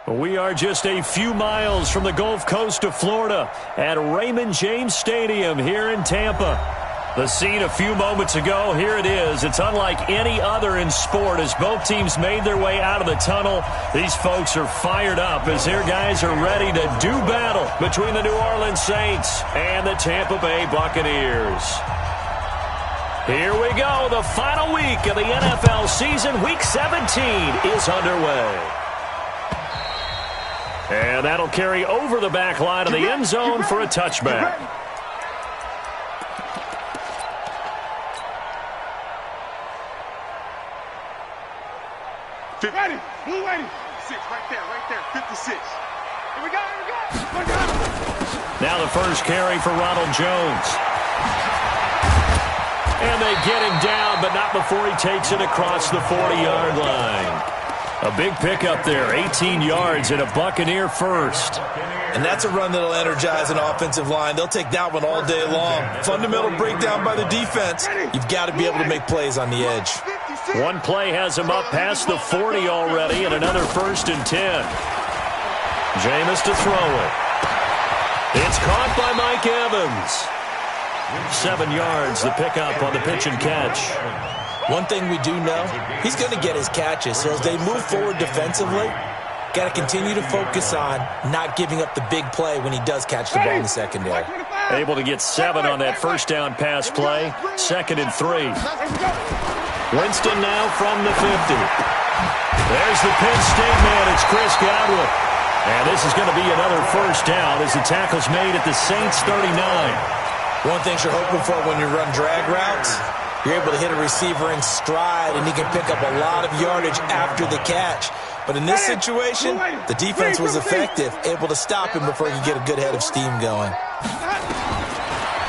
We are just a few miles from the Gulf Coast of Florida at Raymond James Stadium here in Tampa. The scene a few moments ago, here it is. It's unlike any other in sport as both teams made their way out of the tunnel. These folks are fired up as their guys are ready to do battle between the New Orleans Saints and the Tampa Bay Buccaneers. Here we go. The final week of the NFL season. Week 17 is underway. And that'll carry over the back line of the end zone for a touchback. Ready, blue 86, right there, 56. Here we go. Now the first carry for Ronald Jones. And they get him down, but not before he takes it across the 40-yard line. A big pickup there, 18 yards and a Buccaneer first. And that's a run that'll energize an offensive line. They'll take that one all day long. Fundamental breakdown by the defense. You've got to be able to make plays on the edge. One play has him up past the 40 already, and another 1st and 10. Jameis to throw it. It's caught by Mike Evans. 7 yards, the pickup on the pitch and catch. One thing we do know, he's going to get his catches. So as they move forward defensively, got to continue to focus on not giving up the big play when he does catch the ball in the secondary. Able to get 7 on that first down pass play. 2nd and 3. Winston now from the 50. There's the Penn State man. It's Chris Godwin. And this is going to be another first down as the tackle's made at the Saints 39. One thing you're hoping for when you run drag routes, you're able to hit a receiver in stride, and he can pick up a lot of yardage after the catch. But in this situation, the defense was effective, able to stop him before he could get a good head of steam going.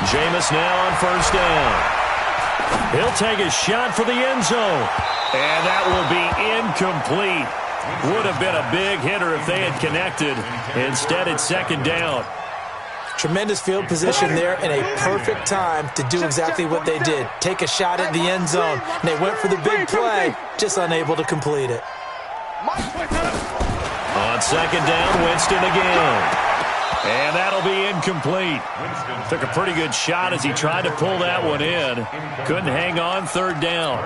Jameis now on first down. He'll take a shot for the end zone. And that will be incomplete. Would have been a big hitter if they had connected. Instead, it's 2nd down. Tremendous field position there and a perfect time to do exactly what they did. Take a shot at the end zone. And they went for the big play, just unable to complete it. On 2nd down, Winston again. And that'll be incomplete. Took a pretty good shot as he tried to pull that one in. Couldn't hang on, 3rd down.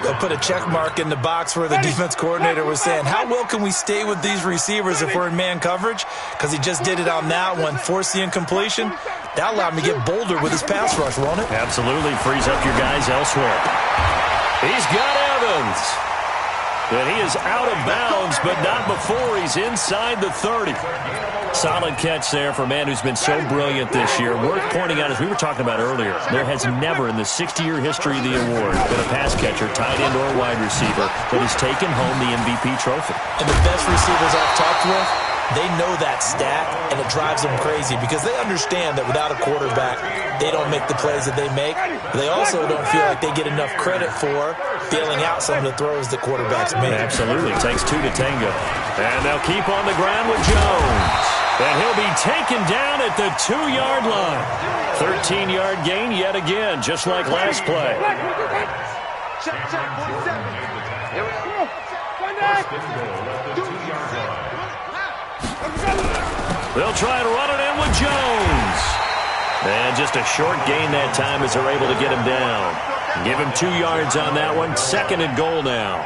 They'll put a check mark in the box where the defense coordinator was saying, how well can we stay with these receivers if we're in man coverage? Because he just did it on that one, forced the incompletion. That allowed him to get bolder with his pass rush, won't it? Absolutely, frees up your guys elsewhere. He's got Evans. And he is out of bounds, but not before he's inside the 30. Solid catch there for a man who's been so brilliant this year. Worth pointing out, as we were talking about earlier, there has never in the 60-year history of the award been a pass catcher, tight end, or wide receiver that has taken home the MVP trophy. And the best receivers I've talked with, they know that stat, and it drives them crazy because they understand that without a quarterback, they don't make the plays that they make. They also don't feel like they get enough credit for bailing out some of the throws that quarterbacks make. Absolutely. It takes 2 to tango. And they'll keep on the ground with Jones. And he'll be taken down at the 2-yard line. 13-yard gain yet again, just like last play. They'll try and run it in with Jones. And just a short gain that time as they're able to get him down. Give him 2 yards on that one. 2nd and goal now.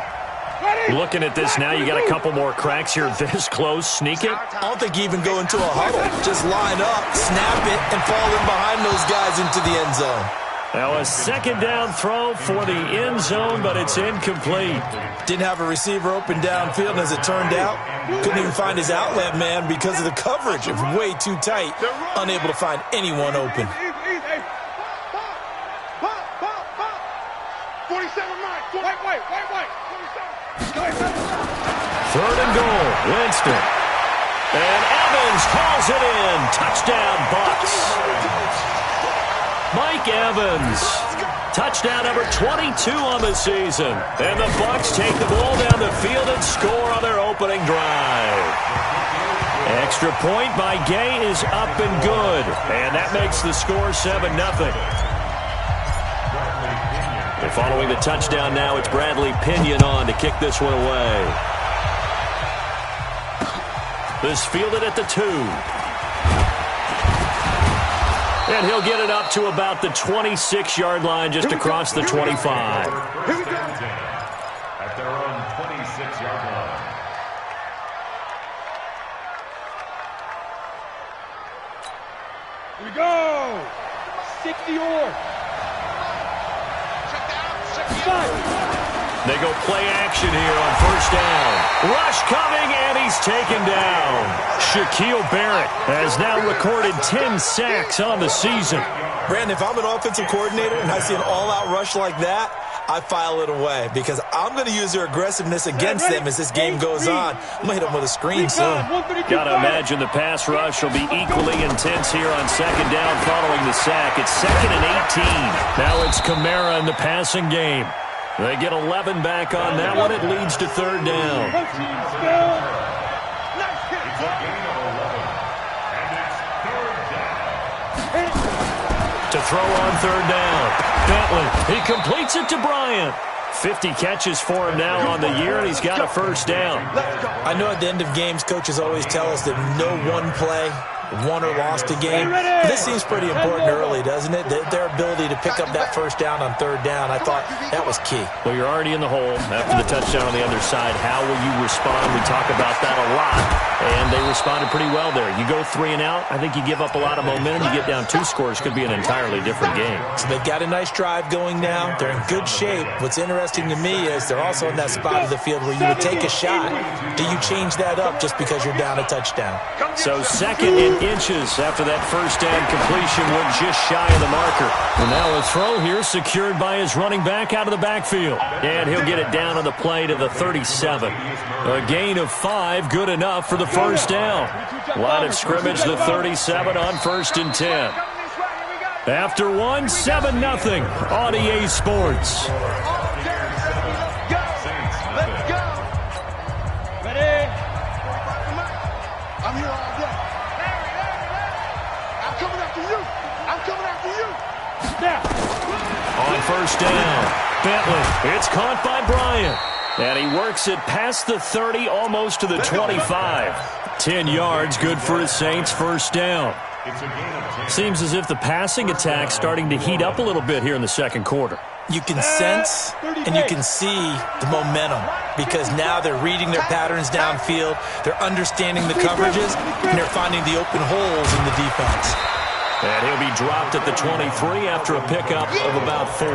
Looking at this now, you got a couple more cracks here this close. Sneak it? I don't think you even go into a huddle. Just line up, snap it, and fall in behind those guys into the end zone. Now a 2nd down throw for the end zone, but it's incomplete. Didn't have a receiver open downfield, and as it turned out, couldn't even find his outlet man because of the coverage. It was way too tight, unable to find anyone open. 3rd and goal, Winston. And Evans calls it in. Touchdown, Bucs. Mike Evans. Touchdown number 22 on the season. And the Bucs take the ball down the field and score on their opening drive. Extra point by Gay is up and good. And that makes the score 7-0. And following the touchdown now, it's Bradley Pinion on to kick this one away. This fielded at the 2. And he'll get it up to about the 26-yard line, just across the 25. Here we go. At their own 26-yard line. Here we go. 60 or. They go play action here on first down. Rush coming, and he's taken down. Shaquille Barrett has now recorded 10 sacks on the season. Brandon, if I'm an offensive coordinator and I see an all-out rush like that, I file it away because I'm going to use their aggressiveness against them as this game goes on. I'm going to hit them with a screen soon. Got to imagine the pass rush will be equally intense here on second down following the sack. It's 2nd and 18. Now it's Kamara in the passing game. They get 11 back on that one. It leads to third down. To throw on third down. Bentley, he completes it to Bryant. 50 catches for him now on the year, and he's got a first down. I know at the end of games, coaches always tell us that no one play won or lost a game. This seems pretty important early, doesn't it? Their ability to pick up that first down on third down, I thought that was key. Well, you're already in the hole after the touchdown on the other side. How will you respond? We talk about that a lot, and they responded pretty well there. You go 3 and out, I think you give up a lot of momentum. You get down 2 scores, could be an entirely different game. So they've got a nice drive going now. They're in good shape. What's interesting to me is they're also in that spot of the field where you would take a shot. Do you change that up just because you're down a touchdown? So 2nd and inches after that first down completion, went just shy of the marker. And now a throw here secured by his running back out of the backfield. And he'll get it down on the play to the 37. A gain of 5, good enough for the first down. Line of scrimmage, the 37 on 1st and 10. After 1, 7-0 on EA Sports. I'm here all day. I'm coming after you. I'm coming after you. Now. On first down, Bentley. It's caught by Bryant. And he works it past the 30, almost to the 25. 10 yards, good for his Saints, first down. Seems as if the passing attack's starting to heat up a little bit here in the second quarter. You can sense and you can see the momentum because now they're reading their patterns downfield, they're understanding the coverages, and they're finding the open holes in the defense. And he'll be dropped at the 23 after a pickup of about 4.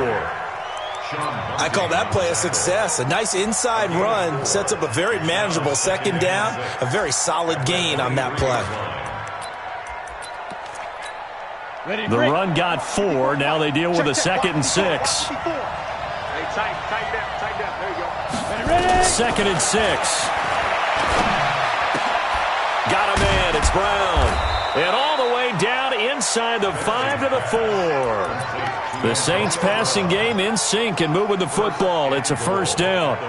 I call that play a success. A nice inside run sets up a very manageable second down, a very solid gain on that play. The run got 4. Now they deal with a 2nd and 6. Hey, tight down. There you go. 2nd and 6. Got a man. It's Brown. And all the way down inside the 5 to the 4. The Saints passing game in sync and moving the football. It's a first down.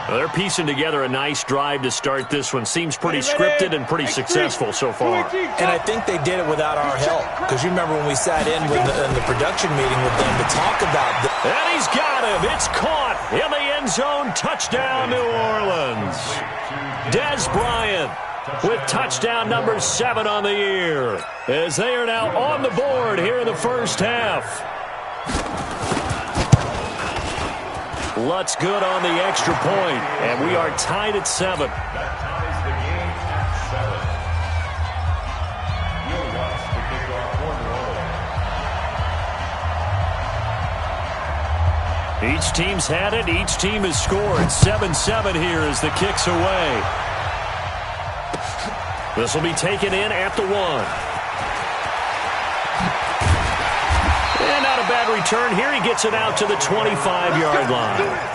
Well, they're piecing together a nice drive to start this one. Seems pretty scripted and pretty successful so far. And I think they did it without our help. Because you remember when we sat in with in the production meeting with them to talk about this. And he's got him. It's caught in the end zone. Touchdown, New Orleans. Des Bryant with touchdown number 7 on the year. As they are now on the board here in the first half. Lutz good on the extra point, and we are tied at 7. Each team's had it. Each team has scored. 7-7 here as the kick's away. This will be taken in at the 1. And not a bad return here. He gets it out to the 25-yard line.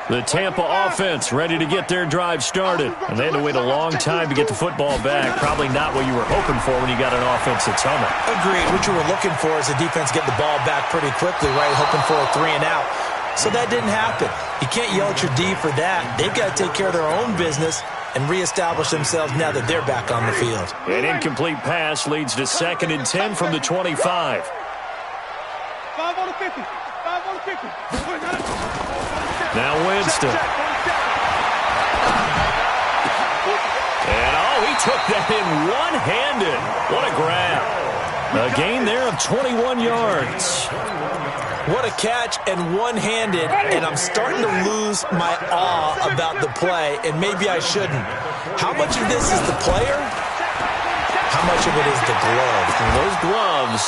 The Tampa offense ready to get their drive started. And they had to wait a long time to get the football back. Probably not what you were hoping for when you got an offense that's humming. Agreed. What you were looking for is the defense get the ball back pretty quickly, right? Hoping for a 3 and out. So that didn't happen. You can't yell at your D for that. They've got to take care of their own business and reestablish themselves now that they're back on the field. An incomplete pass leads to 2nd and 10 from the 25. 5 on the 50. 5 on the 50. Now Winston. And, oh, he took that in one-handed. What a grab. A gain there of 21 yards. What a catch and one-handed, and I'm starting to lose my awe about the play, and maybe I shouldn't. How much of this is the player? How much of it is the glove? And those gloves,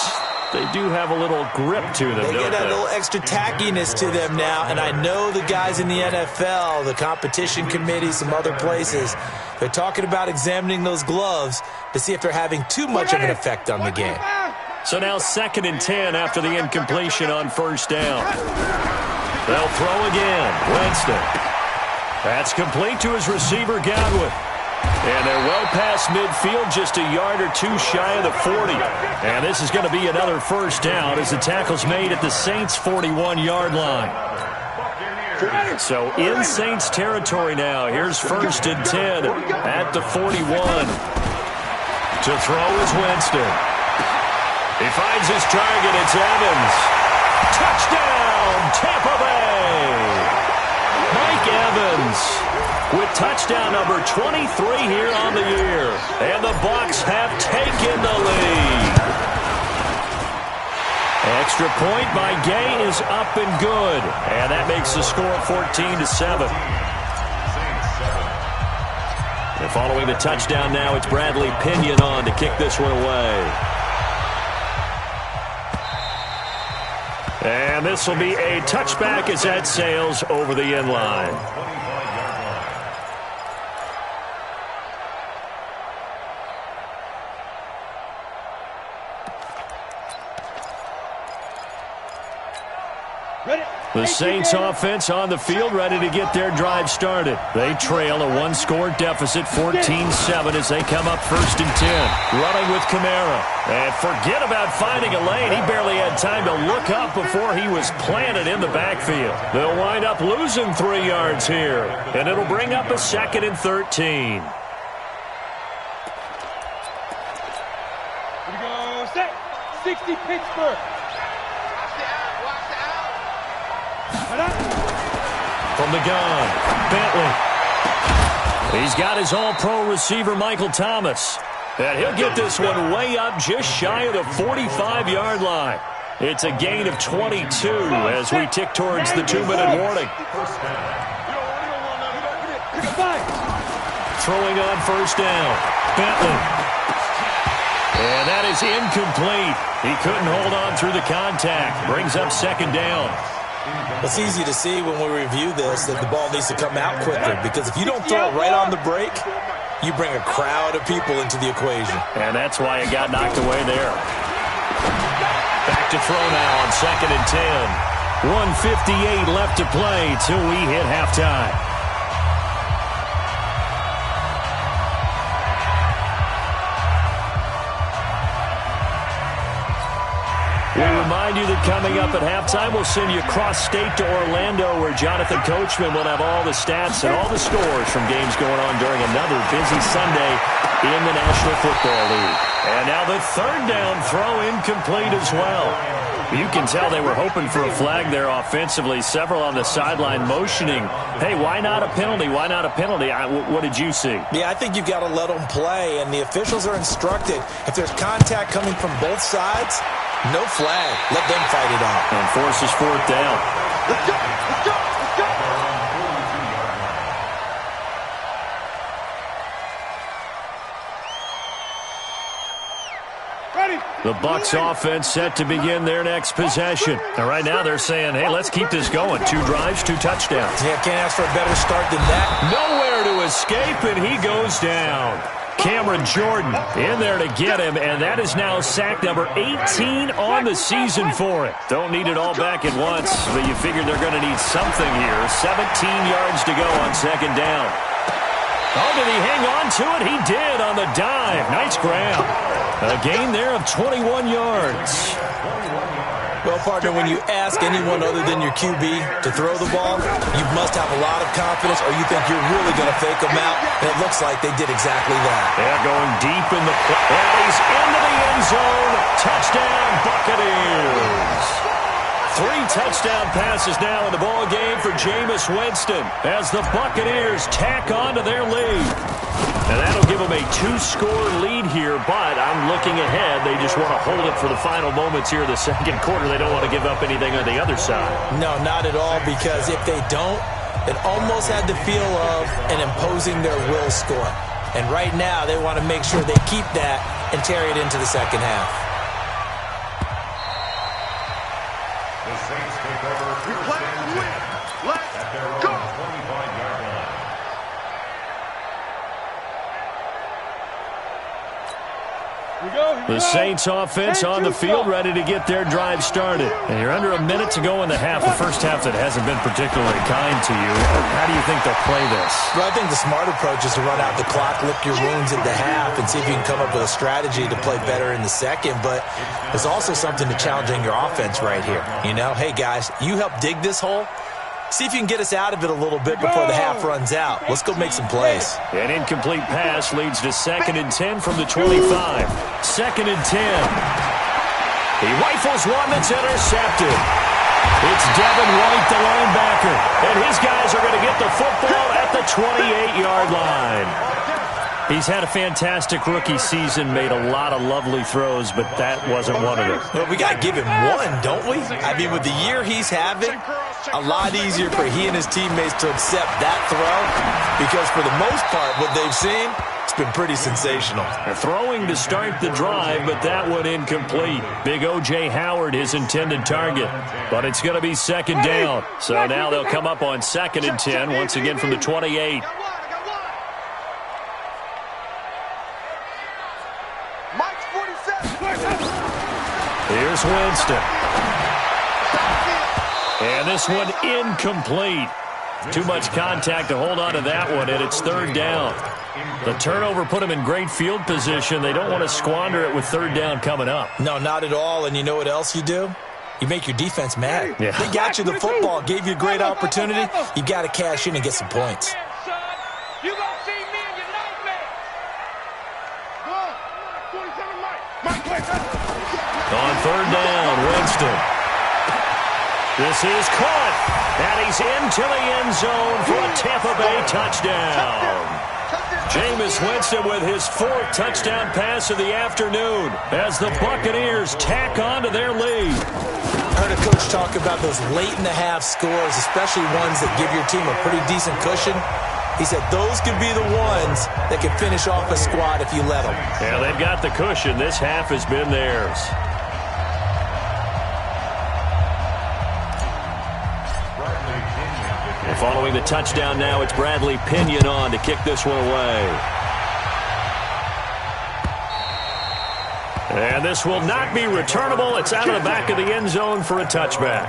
they do have a little grip to them, They don't get a they? little extra tackiness to them now, and I know the guys in the NFL, the competition committee, some other places, they're talking about examining those gloves to see if they're having too much of an effect on the game. So now 2nd and 10 after the incompletion on first down. They'll throw again. Winston. That's complete to his receiver, Godwin. And they're well past midfield, just a yard or two shy of the 40. And this is going to be another first down as the tackle's made at the Saints' 41-yard line. So in Saints territory now. Here's 1st and 10 at the 41. To throw is Winston. He finds his target. It's Evans. Touchdown, Tampa Bay. Mike Evans with touchdown number 23 here on the year. And the Bucs have taken the lead. Extra point by Gay is up and good. And that makes the score 14-7. And following the touchdown now, it's Bradley Pinion on to kick this one away. And this will be a touchback as that sails over the end line. The Saints offense on the field, ready to get their drive started. They trail a one-score deficit, 14-7, as they come up 1st and 10. Running with Kamara. And forget about finding a lane. He barely had time to look up before he was planted in the backfield. They'll wind up losing 3 yards here. And it'll bring up a 2nd and 13. Here we go. Set. 60 Pittsburgh. From the gun, Bentley. He's got his all-pro receiver, Michael Thomas. And he'll get this one way up just shy of the 45-yard line. It's a gain of 22 as we tick towards the 2-minute warning. Throwing on first down, Bentley. And that is incomplete. He couldn't hold on through the contact. Brings up 2nd down. It's easy to see when we review this that the ball needs to come out quicker, because if you don't throw it right on the break, you bring a crowd of people into the equation. And that's why it got knocked away there. Back to throw now on 2nd and 10. 1:58 left to play till we hit halftime. We remind you that coming up at halftime, we'll send you cross-state to Orlando, where Jonathan Coachman will have all the stats and all the scores from games going on during another busy Sunday in the National Football League. And now the 3rd down throw incomplete as well. You can tell they were hoping for a flag there offensively. Several on the sideline motioning, hey, why not a penalty? Why not a penalty? What did you see? Yeah, I think you've got to let them play, and the officials are instructed. If there's contact coming from both sides, no flag. Let them fight it out. And forces 4th down. Let's go. Let's go. Let's go. Ready. The Bucs offense set to begin their next possession. And right now they're saying, hey, let's keep this going. 2 drives, 2 touchdowns. Yeah, can't ask for a better start than that. Nowhere to escape, and he goes down. Cameron Jordan in there to get him, and that is now sack number 18 on the season for it. Don't need it all back at once, but you figure they're going to need something here. 17 yards to go on 2nd down. Oh, did he hang on to it? He did on the dive. Nice grab. A gain there of 21 yards. Well, partner, when you ask anyone other than your QB to throw the ball, you must have a lot of confidence, or you think you're really going to fake them out, and it looks like they did exactly that. They're going deep in the play. And he's into the end zone. Touchdown, Buccaneers. 3 touchdown passes now in the ball game for Jameis Winston as the Buccaneers tack on to their lead. And that'll give them a 2-score lead here, but I'm looking ahead. They just want to hold it for the final moments here in the second quarter. They don't want to give up anything on the other side. No, not at all, because if they don't, it almost had the feel of an imposing their will score. And right now, they want to make sure they keep that and carry it into the second half. The Saints take over first and 10 at their own 25-yard line. The Saints offense on the field, ready to get their drive started. And you're under a minute to go in the half, the first half that hasn't been particularly kind to you. How do you think they'll play this? Well, I think the smart approach is to run out the clock, lick your wounds at the half, and see if you can come up with a strategy to play better in the second. But there's also something to challenging your offense right here. You know, hey, guys, you help dig this hole. See if you can get us out of it a little bit before the half runs out. Let's go make some plays. An incomplete pass leads to 2nd and 10 from the 25. 2nd and 10. He rifles one that's intercepted. It's Devin White, the linebacker. And his guys are going to get the football at the 28-yard line. He's had a fantastic rookie season, made a lot of lovely throws, but that wasn't one of them. Well, we got to give him one, don't we? I mean, with the year he's having, a lot easier for he and his teammates to accept that throw, because for the most part, what they've seen, it's been pretty sensational. They're throwing to start the drive, but that one incomplete. Big O.J. Howard, his intended target, but it's going to be 2nd down. So now they'll come up on 2nd and 10, once again from the 28. Here's Winston. And this one incomplete. Too much contact to hold on to that one, and it's 3rd down. The turnover put them in great field position. They don't want to squander it with 3rd down coming up. No, not at all. And you know what else you do? You make your defense mad. Yeah. They got you the football, gave you a great opportunity. You got to cash in and get some points. You gonna see me in your nightmare. Go on. 27 Mike. On 3rd down, Winston. This is caught, and he's into the end zone for a Tampa Bay touchdown. Jameis Winston with his 4th touchdown pass of the afternoon as the Buccaneers tack on to their lead. I heard a coach talk about those late-in-the-half scores, especially ones that give your team a pretty decent cushion. He said those could be the ones that can finish off a squad if you let them. Yeah, they've got the cushion. This half has been theirs. And following the touchdown now, it's Bradley Pinion on to kick this one away. And this will not be returnable. It's out of the back of the end zone for a touchback.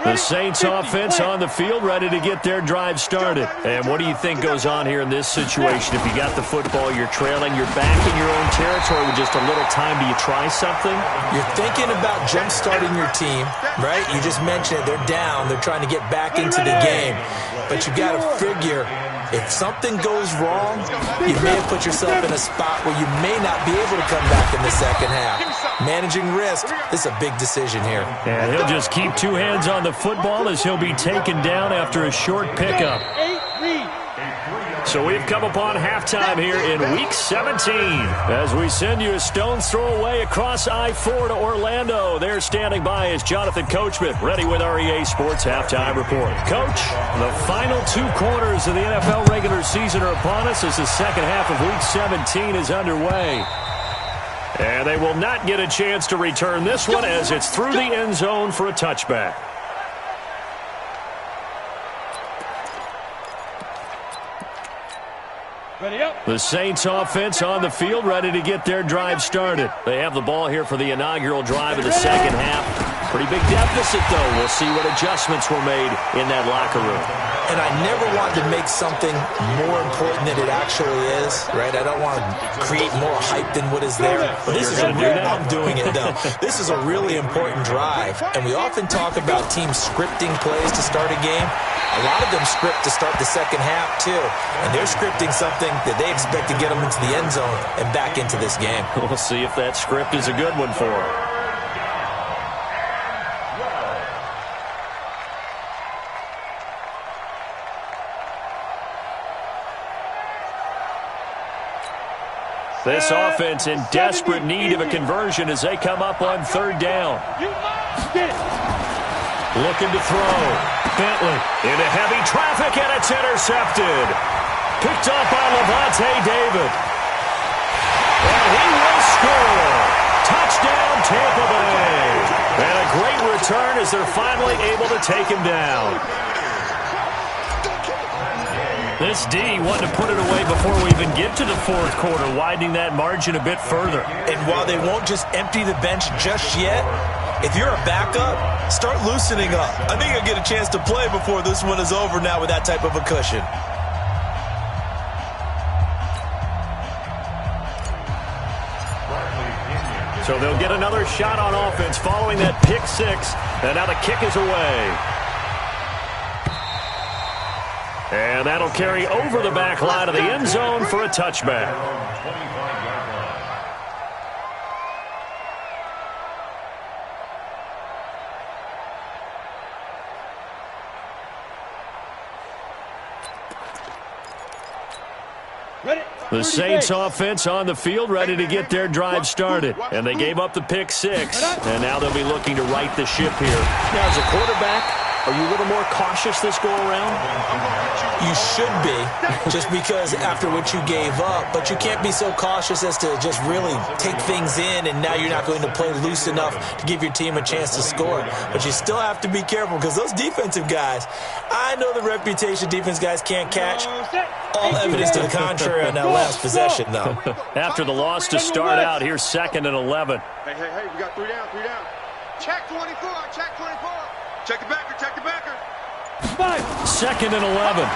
The Saints offense on the field, ready to get their drive started. And what do you think goes on here in this situation? If you got the football, you're trailing, you're back in your own territory with just a little time. Do you try something? You're thinking about jump-starting your team, right? You just mentioned it. They're down. They're trying to get back into the game. But you got to figure, if something goes wrong, you may have put yourself in a spot where you may not be able to come back in the second half. Managing risk, this is a big decision here. And he'll just keep 2 hands on the football as he'll be taken down after a short pickup. So we've come upon halftime here in Week 17 as we send you a stone's throw away across I-4 to Orlando. There standing by is Jonathan Coachman, ready with our EA Sports Halftime Report. Coach, the final 2 quarters of the NFL regular season are upon us as the second half of Week 17 is underway. And they will not get a chance to return this one as it's through the end zone for a touchback. The Saints offense on the field, ready to get their drive started. They have the ball here for the inaugural drive of the second half. Pretty big deficit, though. We'll see what adjustments were made in that locker room. And I never want to make something more important than it actually is, right? I don't want to create more hype than what is there. But this is I'm doing it, though. This is a really important drive. And we often talk about teams scripting plays to start a game. A lot of them script to start the second half, too. And they're scripting something that they expect to get them into the end zone and back into this game. We'll see if that script is a good one for them. This offense in desperate need of a conversion as they come up on third down. Looking to throw. Bentley into heavy traffic, and it's intercepted. Picked up by Levante David. And he will score. Touchdown, Tampa Bay. And a great return as they're finally able to take him down. This D wanted to put it away before we even get to the fourth quarter, widening that margin a bit further. And while they won't just empty the bench just yet, if you're a backup, start loosening up. I think you'll get a chance to play before this one is over now with that type of a cushion. So they'll get another shot on offense following that pick six, and now the kick is away. And that'll carry over the back line of the end zone for a touchback. The Saints offense on the field, ready to get their drive started. And they gave up the pick six, and now they'll be looking to right the ship here. Now, as a quarterback, are you a little more cautious this go-around? You should be, just because after what you gave up. But you can't be so cautious as to just really take things in, and now you're not going to play loose enough to give your team a chance to score. But you still have to be careful, because those defensive guys, I know the reputation defense guys can't catch. All evidence to the contrary on that last possession, though. After the loss to start out, here's 2nd and 11. Hey, we got 3 down, 3 down. Check 24, check 24. Check the backer, check the backer. 2nd and 11.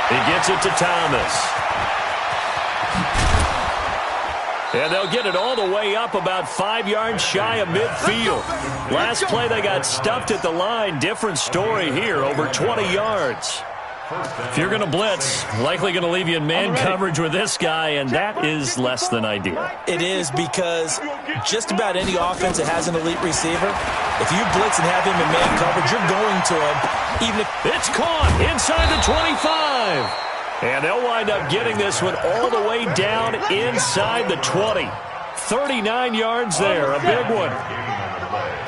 He gets it to Thomas. And they'll get it all the way up about 5 yards shy of midfield. Last play they got stuffed at the line. Different story here, over 20 yards. If you're going to blitz, likely going to leave you in man coverage with this guy, and that is less than ideal. It is, because just about any offense that has an elite receiver, if you blitz and have him in man coverage, you're going to him. Even if it's caught inside the 25. And they'll wind up getting this one all the way down inside the 20. 39 yards there, a big one.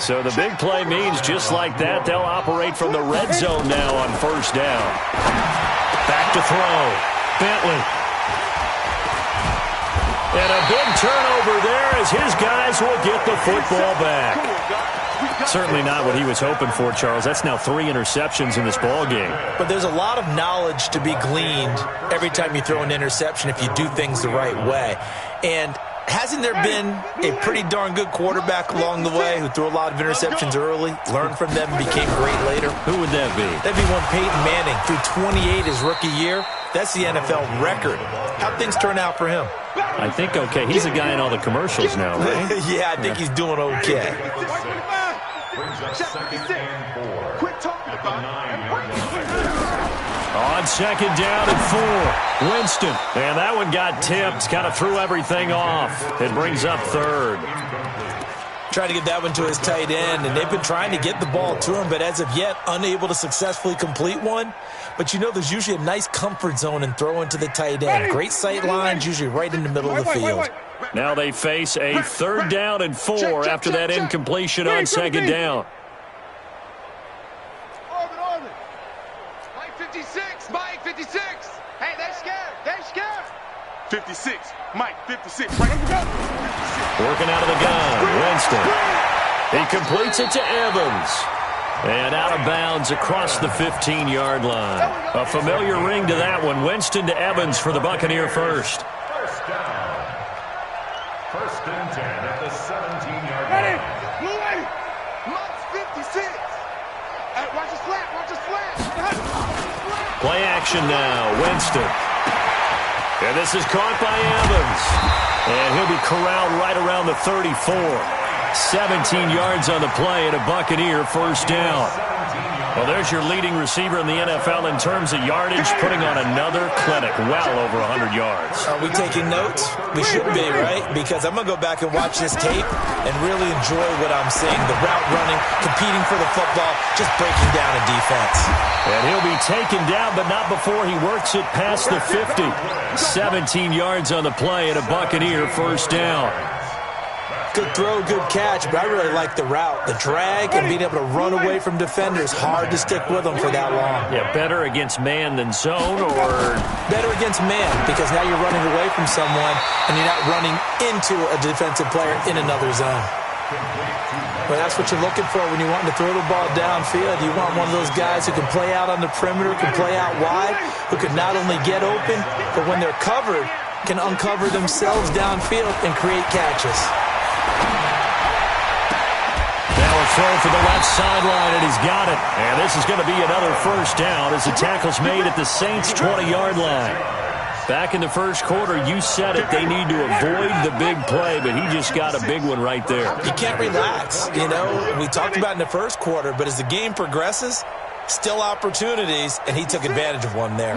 So the big play means just like that, they'll operate from the red zone now on first down. Back to throw. Bentley. And a big turnover there as his guys will get the football back. Certainly not what he was hoping for, Charles. That's now 3 interceptions in this ball game. But there's a lot of knowledge to be gleaned every time you throw an interception if you do things the right way. And hasn't there been a pretty darn good quarterback along the way who threw a lot of interceptions early, learned from them, and became great later? Who would that be? That'd be one Peyton Manning. Threw 28 his rookie year. That's the NFL record. How'd things turn out for him? I think okay. He's a guy in all the commercials now, right? Yeah, I think he's doing okay. Quit talking about it. On 2nd down and 4, Winston. And that one got tipped, kind of threw everything off. It brings up 3rd. Trying to get that one to his tight end, and they've been trying to get the ball to him, but as of yet, unable to successfully complete one. But you know, there's usually a nice comfort zone in throwing to the tight end. Great sight lines, usually right in the middle of the field. Now they face a 3rd down and 4 after that incompletion on 2nd down. Orbit. Mike 56, Mike 56. Hey, they're scared, 56, Mike 56. Right, here we go. Working out of the gun, Winston. He completes it to Evans. And out of bounds across the 15-yard line. A familiar ring to that one. Winston to Evans for the Buccaneer first. First down. 1st and 10 at the 17-yard line. Ready? Mike 56. Hey, watch his flat, watch his flat. Play action now. Winston. And this is caught by Evans. And he'll be corralled right around the 34. 17 yards on the play and a Buccaneer first down. Well, there's your leading receiver in the NFL in terms of yardage, putting on another clinic, well over 100 yards. Are we taking notes? We should be, right? Because I'm going to go back and watch this tape and really enjoy what I'm seeing. The route running, competing for the football, just breaking down a defense. And he'll be taken down, but not before he works it past the 50. 17 yards on the play and a Buccaneer first down. Good throw, good catch, but I really like the route. The drag and being able to run away from defenders. Hard to stick with them for that long. Yeah, better against man than zone, or? Better against man, because now you're running away from someone and you're not running into a defensive player in another zone. Well, that's what you're looking for when you want to throw the ball downfield. You want one of those guys who can play out on the perimeter, can play out wide, who can not only get open, but when they're covered, can uncover themselves downfield and create catches. Now a throw for the left sideline, and he's got it. And this is going to be another first down as the tackle's made at the Saints' 20-yard line. Back in the first quarter, you said it, they need to avoid the big play, but he just got a big one right there. You can't relax. You know, we talked about in the first quarter, but as the game progresses, still opportunities, and he took advantage of one there.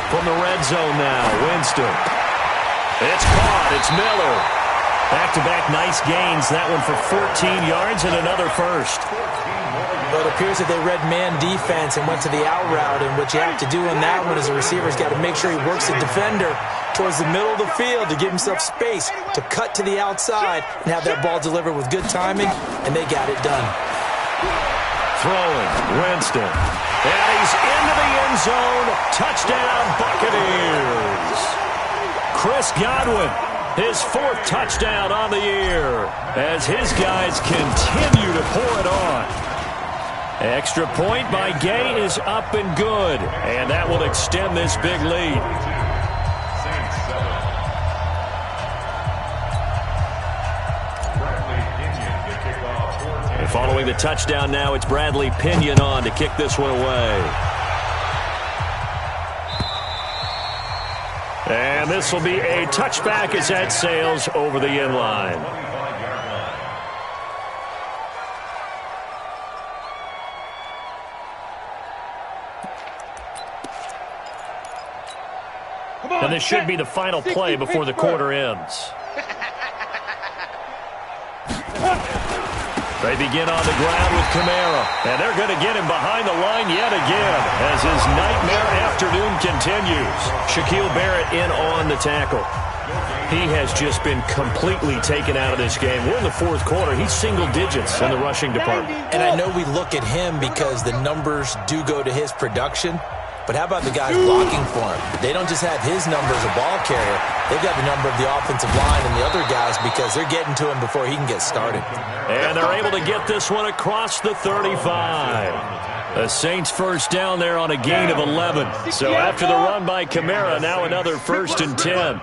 From the red zone now, Winston. It's caught. It's Miller. Back-to-back nice gains. That one for 14 yards and another first. Well, it appears that they read man defense and went to the out route, and what you have to do in that one is the receiver's got to make sure he works the defender towards the middle of the field to give himself space to cut to the outside and have that ball delivered with good timing, and they got it done. Throwing, Winston. And he's into the end zone. Touchdown, Buccaneers. Chris Godwin, his fourth touchdown on the year as his guys continue to pour it on. Extra point by Gay is up and good, and that will extend this big lead. And following the touchdown now, it's Bradley Pinion on to kick this one away. And this will be a touchback as that sails over the end line. And this should be the final play before the quarter ends. They begin on the ground with Kamara, and they're going to get him behind the line yet again as his nightmare afternoon continues. Shaquille Barrett in on the tackle. He has just been completely taken out of this game. We're in the fourth quarter. He's single digits in the rushing department. And I know we look at him because the numbers do go to his production. But how about the guys blocking for him? They don't just have his number as a ball carrier. They've got the number of the offensive line and the other guys because they're getting to him before he can get started. And they're able to get this one across the 35. The Saints first down there on a gain of 11. So after the run by Kamara, now another 1st and 10.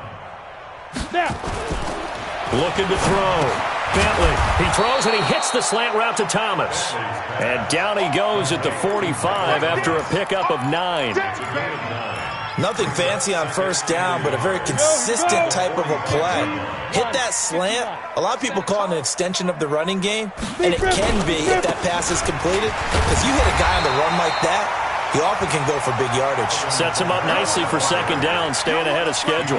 Looking to throw. Bentley, he throws and he hits the slant route to Thomas. And down he goes at the 45 after a pickup of 9. Nothing fancy on first down, but a very consistent type of a play. Hit that slant. A lot of people call it an extension of the running game, and it can be if that pass is completed. Because you hit a guy on the run like that, he often can go for big yardage. Sets him up nicely for second down, staying ahead of schedule.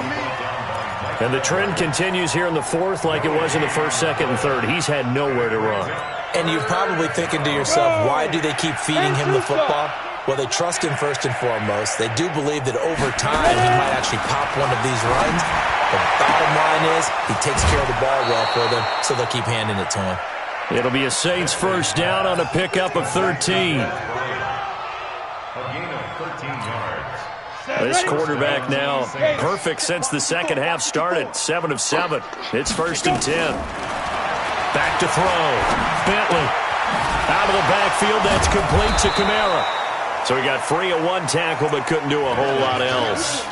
And the trend continues here in the fourth like it was in the first, second, and third. He's had nowhere to run. And you're probably thinking to yourself, why do they keep feeding him the football? Well, they trust him first and foremost. They do believe that over time he might actually pop one of these runs. The bottom line is he takes care of the ball well for them, so they'll keep handing it to him. It'll be a Saints first down on a pickup of 13. This quarterback now perfect since the second half started. 7 of 7. It's 1st and 10. Back to throw. Bentley out of the backfield. That's complete to Kamara. So he got free of one tackle but couldn't do a whole lot else.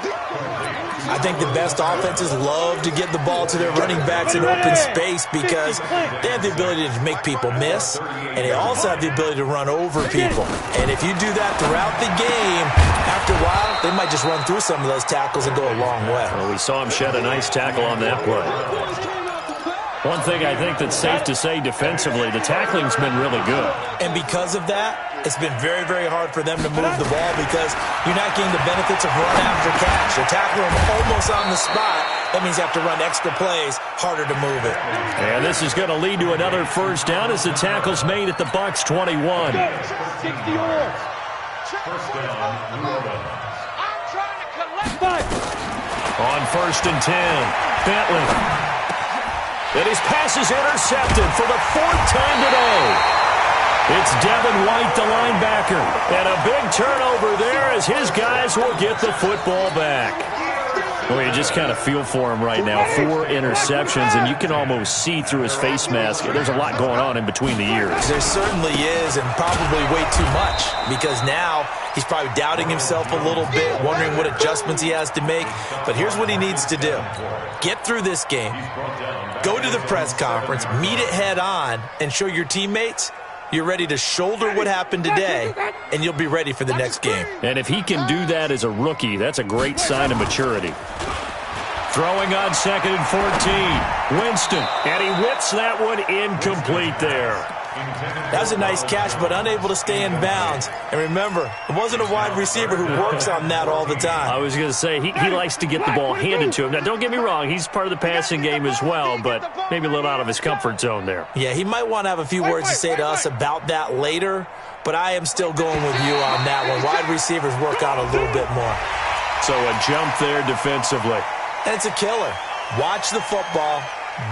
I think the best offenses love to get the ball to their running backs in open space because they have the ability to make people miss, and they also have the ability to run over people. And if you do that throughout the game, after a while, they might just run through some of those tackles and go a long way. Well, we saw him shed a nice tackle on that play. One thing I think that's safe to say defensively, the tackling's been really good. And because of that, it's been very, very hard for them to move the ball because you're not getting the benefits of run after catch. They're tackling them almost on the spot. That means you have to run extra plays, harder to move it. And this is going to lead to another first down as the tackle's made at the Bucs 21. 60 yards. First down, New Orleans. I'm trying to collect. On 1st and 10, Bentley. And his pass is intercepted for the 4th time today. It's Devin White, the linebacker. And a big turnover there as his guys will get the football back. Well, you just kind of feel for him right now. 4 interceptions, and you can almost see through his face mask. There's a lot going on in between the ears. There certainly is, and probably way too much, because now he's probably doubting himself a little bit, wondering what adjustments he has to make. But here's what he needs to do. Get through this game, go to the press conference, meet it head on, and show your teammates you're ready to shoulder what happened today, and you'll be ready for the next game. And if he can do that as a rookie, that's a great sign of maturity. Throwing on 2nd and 14. Winston, and he whips that one incomplete there. That was a nice catch, but unable to stay in bounds. And remember, it wasn't a wide receiver who works on that all the time. I was going to say, he likes to get the ball handed to him. Now, don't get me wrong, he's part of the passing game as well, but maybe a little out of his comfort zone there. Yeah, he might want to have a few words to say to us about that later, but I am still going with you on that one. Wide receivers work out a little bit more. So a jump there defensively. And it's a killer. Watch the football.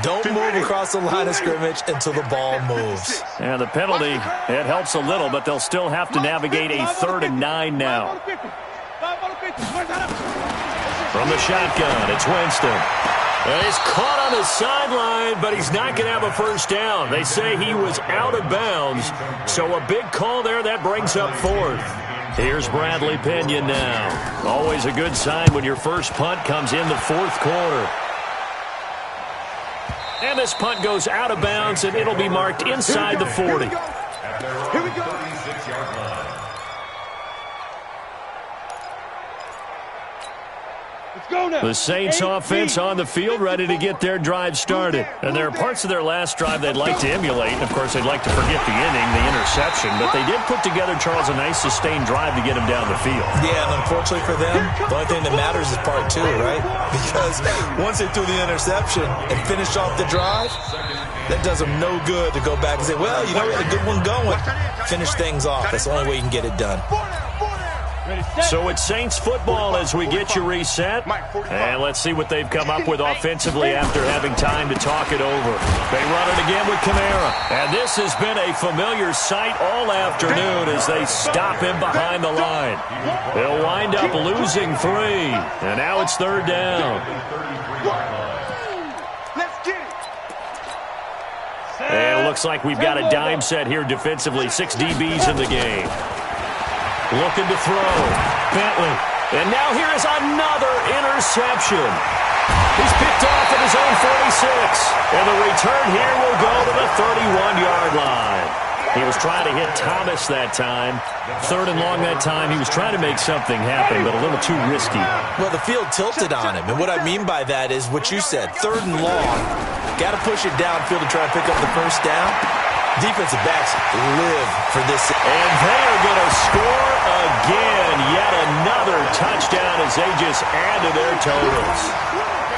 Don't move across the line of scrimmage until the ball moves. And the penalty, it helps a little, but they'll still have to navigate a 3rd and 9 now. From the shotgun, it's Winston. And he's caught on the sideline, but he's not going to have a first down. They say he was out of bounds, so a big call there that brings up 4th. Here's Bradley Pinion now. Always a good sign when your first punt comes in the 4th quarter. And this punt goes out of bounds, and it'll be marked inside the 40. Here we go. 36-yard line. The Saints offense on the field, ready to get their drive started. And there are parts of their last drive they'd like to emulate. And, of course, they'd like to forget the inning, the interception. But they did put together, Charles, a nice sustained drive to get him down the field. Yeah, and unfortunately for them, the only thing that matters is part 2, right? Because once they threw the interception and finished off the drive, that does them no good to go back and say, well, you know, we had a good one going. Finish things off. That's the only way you can get it done. So it's Saints football as we get you reset. And let's see what they've come up with offensively after having time to talk it over. They run it again with Kamara. And this has been a familiar sight all afternoon as they stop him behind the line. They'll wind up losing 3. And now it's 3rd down. And it looks like we've got a dime set here defensively. 6 DBs in the game. Looking to throw. Bentley. And now here is another interception. He's picked off at his own 46. And the return here will go to the 31-yard line. He was trying to hit Thomas that time. 3rd and long that time. He was trying to make something happen, but a little too risky. Well, the field tilted on him. And what I mean by that is what you said. 3rd and long. Got to push it downfield to try and pick up the first down. Defensive backs live for this. And they're going to score again. Yet another touchdown as they just add to their totals.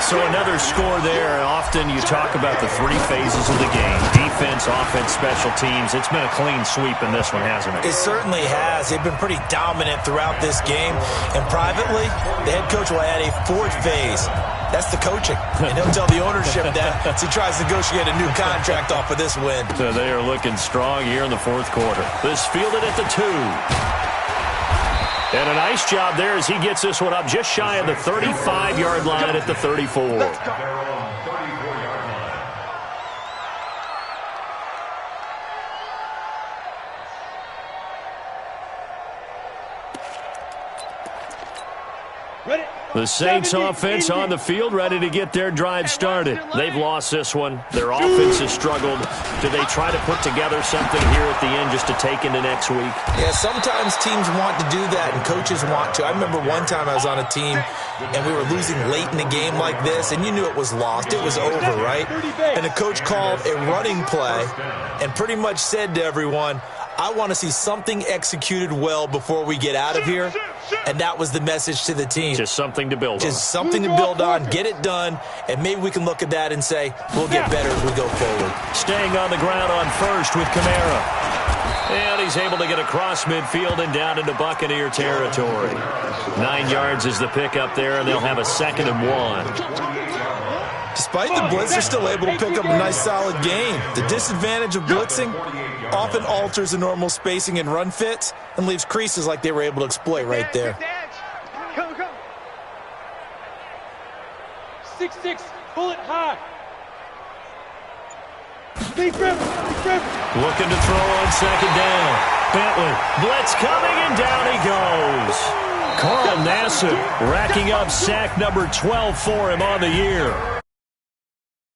So another score there. Often you talk about the 3 phases of the game. Defense, offense, special teams. It's been a clean sweep in this one, hasn't it? It certainly has. They've been pretty dominant throughout this game. And privately, the head coach will add a 4th phase. That's the coaching. And he'll tell the ownership that as he tries to negotiate a new contract off of this win. So they are looking strong here in the 4th quarter. This fielded at the 2. And a nice job there as he gets this one up just shy of the 35-yard line at the 34. The Saints offense on the field, ready to get their drive started. They've lost this one. Their offense has struggled. Do they try to put together something here at the end just to take into next week? Yeah, sometimes teams want to do that, and coaches want to. I remember one time I was on a team, and we were losing late in a game like this, and you knew it was lost. It was over, right? And the coach called a running play and pretty much said to everyone, I want to see something executed well before we get out of here. And that was the message to the team. Just something to build on. Just something to build on, get it done, and maybe we can look at that and say, we'll get better as we go forward. Staying on the ground on first with Kamara. And he's able to get across midfield and down into Buccaneer territory. 9 yards is the pickup there, and they'll have a 2nd and 1. Despite the blitz, they're still able to pick up a nice, solid gain. The disadvantage of blitzing often alters the normal spacing and run fits and leaves creases like they were able to exploit right there. Come. 6-6, pull it high. Big Trevor. Looking to throw on 2nd down. Bentley, blitz coming, and down he goes. Carl Nassib racking up sack number 12 for him on the year.